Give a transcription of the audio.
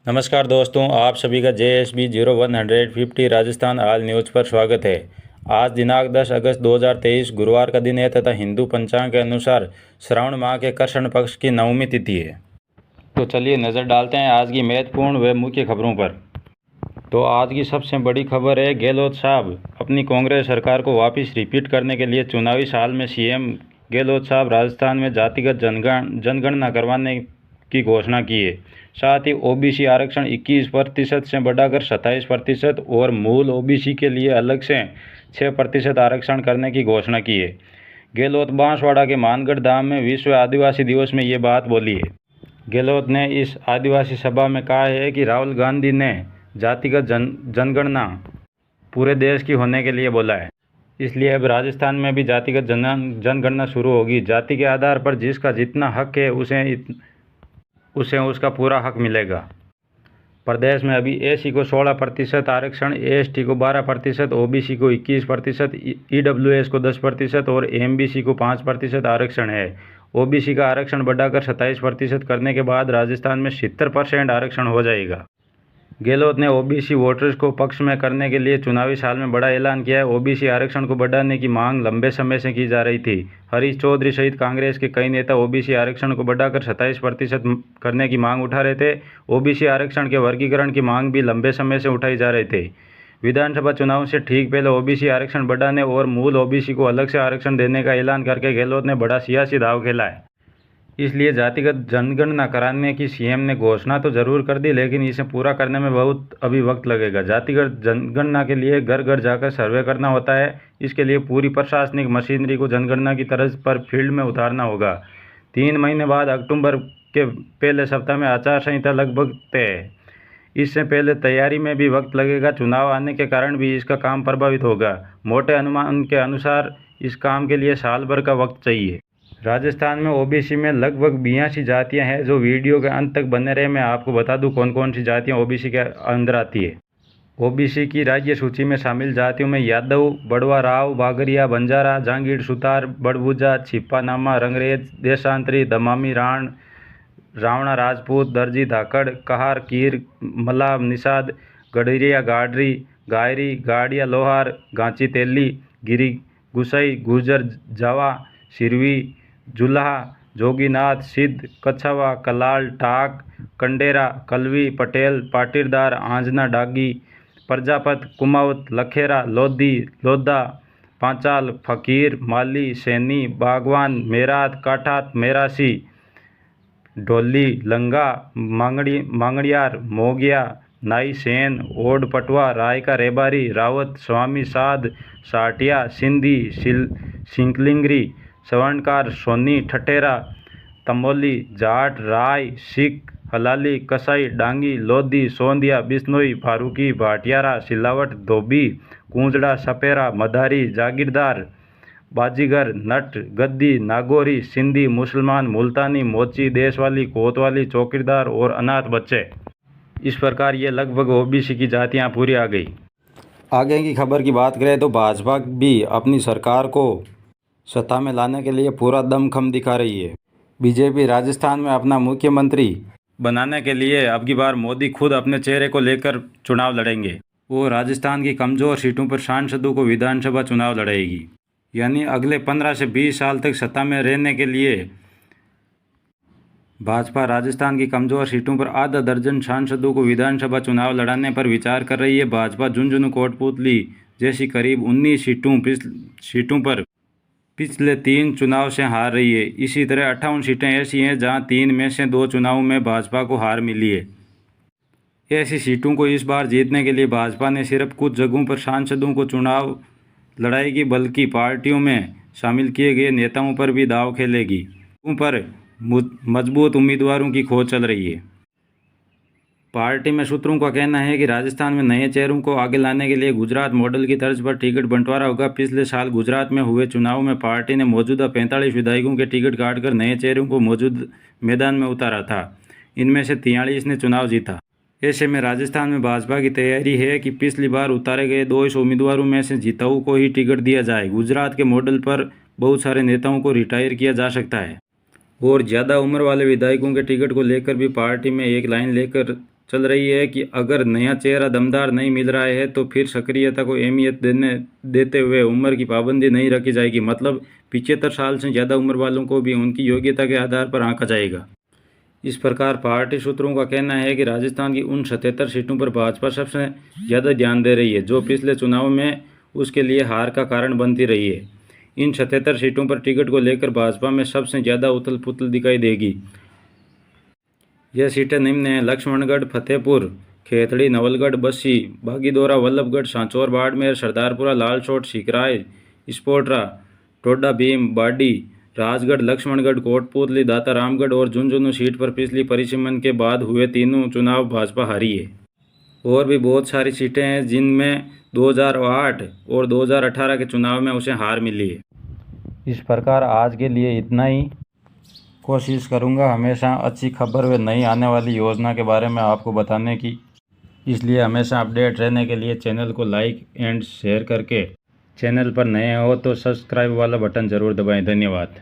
नमस्कार दोस्तों, आप सभी का JSB 0150 राजस्थान ऑल न्यूज़ पर स्वागत है। आज दिनांक 10 अगस्त 2023 गुरुवार का दिन है तथा हिंदू पंचांग के अनुसार श्रावण माह के कृष्ण पक्ष की नवमी तिथि है। तो चलिए नज़र डालते हैं आज की महत्वपूर्ण व मुख्य खबरों पर। तो आज की सबसे बड़ी खबर है, गहलोत साहब अपनी कांग्रेस सरकार को वापस रिपीट करने के लिए चुनावी साल में सीएम गहलोत साहब राजस्थान में जातिगत जनगणना करवाने की घोषणा की है। साथ ही ओबीसी आरक्षण 21% से बढ़ाकर 27% और मूल ओबीसी के लिए अलग से 6% आरक्षण करने की घोषणा की है। गहलोत बांसवाड़ा के मानगढ़ धाम में विश्व आदिवासी दिवस में ये बात बोली है। गहलोत ने इस आदिवासी सभा में कहा है कि राहुल गांधी ने जातिगत जनगणना पूरे देश की होने के लिए बोला है, इसलिए अब राजस्थान में भी जातिगत जनगणना शुरू होगी। जाति के आधार पर जिसका जितना हक है उसे उसका पूरा हक मिलेगा। प्रदेश में अभी एससी को 16% आरक्षण, एसटी को 12%, ओबीसी को 21%, ईडब्ल्यूएस को 10% और एमबीसी को 5% आरक्षण है। ओबीसी का आरक्षण बढ़ाकर 27% करने के बाद राजस्थान में 70% आरक्षण हो जाएगा। गहलोत ने ओबीसी वोटर्स को पक्ष में करने के लिए चुनावी साल में बड़ा ऐलान किया है। ओबीसी आरक्षण को बढ़ाने की मांग लंबे समय से की जा रही थी। हरीश चौधरी सहित कांग्रेस के कई नेता ओबीसी आरक्षण को बढ़ाकर 27% करने की मांग उठा रहे थे। ओबीसी आरक्षण के वर्गीकरण की मांग भी लंबे समय से उठाई जा रहे थे। विधानसभा चुनाव से ठीक पहले ओबीसी आरक्षण बढ़ाने और मूल ओबीसी को अलग से आरक्षण देने का ऐलान करके गहलोत ने बड़ा सियासी दांव खेला है। इसलिए जातिगत जनगणना कराने की सीएम ने घोषणा तो जरूर कर दी, लेकिन इसे पूरा करने में बहुत अभी वक्त लगेगा। जातिगत जनगणना के लिए घर घर जाकर सर्वे करना होता है। इसके लिए पूरी प्रशासनिक मशीनरी को जनगणना की तर्ज पर फील्ड में उतारना होगा। 3 महीने बाद अक्टूबर के पहले सप्ताह में आचार संहिता लगभग तय है। इससे पहले तैयारी में भी वक्त लगेगा। चुनाव आने के कारण भी इसका काम प्रभावित होगा। मोटे अनुमान के अनुसार इस काम के लिए साल भर का वक्त चाहिए। राजस्थान में ओबीसी में लगभग 82 जातियां हैं। जो वीडियो के अंत तक बने रहे, मैं आपको बता दूं कौन कौन सी जातियां ओबीसी के अंदर आती है। ओबीसी की राज्य सूची में शामिल जातियों में यादव, बड़वा, राव, बागरिया, बंजारा, जांगीड़, सुतार, बड़बूजा, छिप्पानामा, रंगरेज, देशांतरी, दमामी, राण, रावणा, राजपूत, दर्जी, धाकड़, कहार, कीर, मल्लाह, निषाद, गडरिया, गाडरी, गायरी, गाड़िया, लोहार, गांची, तेली, गिरी, गुसाई, गुर्जर, जावा, सिरवी, जुलाहा, जोगीनाथ, सिद्ध, कछावा, कलाल, टाक, कंडेरा, कलवी, पटेल, पाटीदार, आंजना, डागी, प्रजापत, कुमावत, लखेरा, लोधी, लोधा, पांचाल, फकीर, माली, सैनी, बागवान, मेरात, काठात, मेरासी, ढोली, लंगा, मांगड़ियार, मोगिया, नाई, सेन, ओड, पटवा, रायका, रेबारी, रावत, स्वामी, साध, साटिया, सिंधी, सिंकलिंगरी, स्वर्णकार, सोनी, ठठेरा, तमोली, जाट, राय, सिख, हलाली, कसाई, डांगी, लोधी, सोंदिया, बिश्नोई, फारूकी, भाटियारा, सिलावट, धोबी, कूंजड़ा, सपेरा, मदारी, जागीरदार, बाजीगर, नट, गद्दी, नागौरी, सिंधी, मुसलमान, मुल्तानी, मोची, देशवाली, कोतवाली, चौकीदार और अनाथ बच्चे। इस प्रकार ये लगभग ओबीसी की जातियां पूरी आ गई। आगे की खबर की बात करें तो भाजपा भी अपनी सरकार को सत्ता में लाने के लिए पूरा दमखम दिखा रही है। बीजेपी राजस्थान में अपना मुख्यमंत्री बनाने के लिए अब की बार मोदी खुद अपने चेहरे को लेकर चुनाव लड़ेंगे। वो राजस्थान की कमज़ोर सीटों पर सांसदों को विधानसभा चुनाव लड़ाएगी। यानी अगले 15 से 20 साल तक सत्ता में रहने के लिए भाजपा राजस्थान की कमज़ोर सीटों पर आधा दर्जन सांसदों को विधानसभा चुनाव लड़ाने पर विचार कर रही है। भाजपा झुंझुनू, कोटपूतली जैसी करीब 19 सीटों पर पिछले 3 चुनाव से हार रही है। इसी तरह 58 सीटें ऐसी हैं जहां 3 में से 2 चुनावों में भाजपा को हार मिली है। ऐसी सीटों को इस बार जीतने के लिए भाजपा ने सिर्फ कुछ जगहों पर सांसदों को चुनाव लड़ाएगी, बल्कि पार्टियों में शामिल किए गए नेताओं पर भी दांव खेलेगी। उन पर मजबूत उम्मीदवारों की खोज चल रही है। पार्टी में सूत्रों का कहना है कि राजस्थान में नए चेहरों को आगे लाने के लिए गुजरात मॉडल की तर्ज पर टिकट बंटवारा होगा। पिछले साल गुजरात में हुए चुनाव में पार्टी ने मौजूदा 45 विधायकों के टिकट काटकर नए चेहरों को मौजूद मैदान में उतारा था। इनमें से 43 ने चुनाव जीता। ऐसे में राजस्थान में भाजपा की तैयारी है कि पिछली बार उतारे गए 2 उम्मीदवारों में से जिताऊ को ही टिकट दिया जाए। गुजरात के मॉडल पर बहुत सारे नेताओं को रिटायर किया जा सकता है और ज़्यादा उम्र वाले विधायकों के टिकट को लेकर भी पार्टी में एक लाइन लेकर चल रही है कि अगर नया चेहरा दमदार नहीं मिल रहा है तो फिर सक्रियता को अहमियत देते हुए उम्र की पाबंदी नहीं रखी जाएगी। मतलब 75 साल से ज़्यादा उम्र वालों को भी उनकी योग्यता के आधार पर आंका जाएगा। इस प्रकार पार्टी सूत्रों का कहना है कि राजस्थान की उन 77 सीटों पर भाजपा सबसे ज़्यादा ध्यान दे रही है, जो पिछले चुनाव में उसके लिए हार का कारण बनती रही है। इन 77 सीटों पर टिकट को लेकर भाजपा में सबसे ज़्यादा उथल पुथल दिखाई देगी। यह सीटें निम्न हैं: लक्ष्मणगढ़, फतेहपुर, खेतड़ी, नवलगढ़, बस्सी, बागीदोरा, वल्लभगढ़, सांचौर, बाड़मेर, सरदारपुरा, लालसोट, सिकराय, स्पोट्रा, टोडा भीम, बाडी, राजगढ़, लक्ष्मणगढ़, कोटपूतली, दाता रामगढ़ और झुंझुनू सीट पर पिछली परिसीमन के बाद हुए तीनों चुनाव भाजपा हारी है। और भी बहुत सारी सीटें हैं जिनमें 2008 और 2018 के चुनाव में उसे हार मिली है। इस प्रकार आज के लिए इतना ही। कोशिश करूंगा हमेशा अच्छी खबर व नई आने वाली योजना के बारे में आपको बताने की, इसलिए हमेशा अपडेट रहने के लिए चैनल को लाइक एंड शेयर करके, चैनल पर नए हो तो सब्सक्राइब वाला बटन ज़रूर दबाएं। धन्यवाद।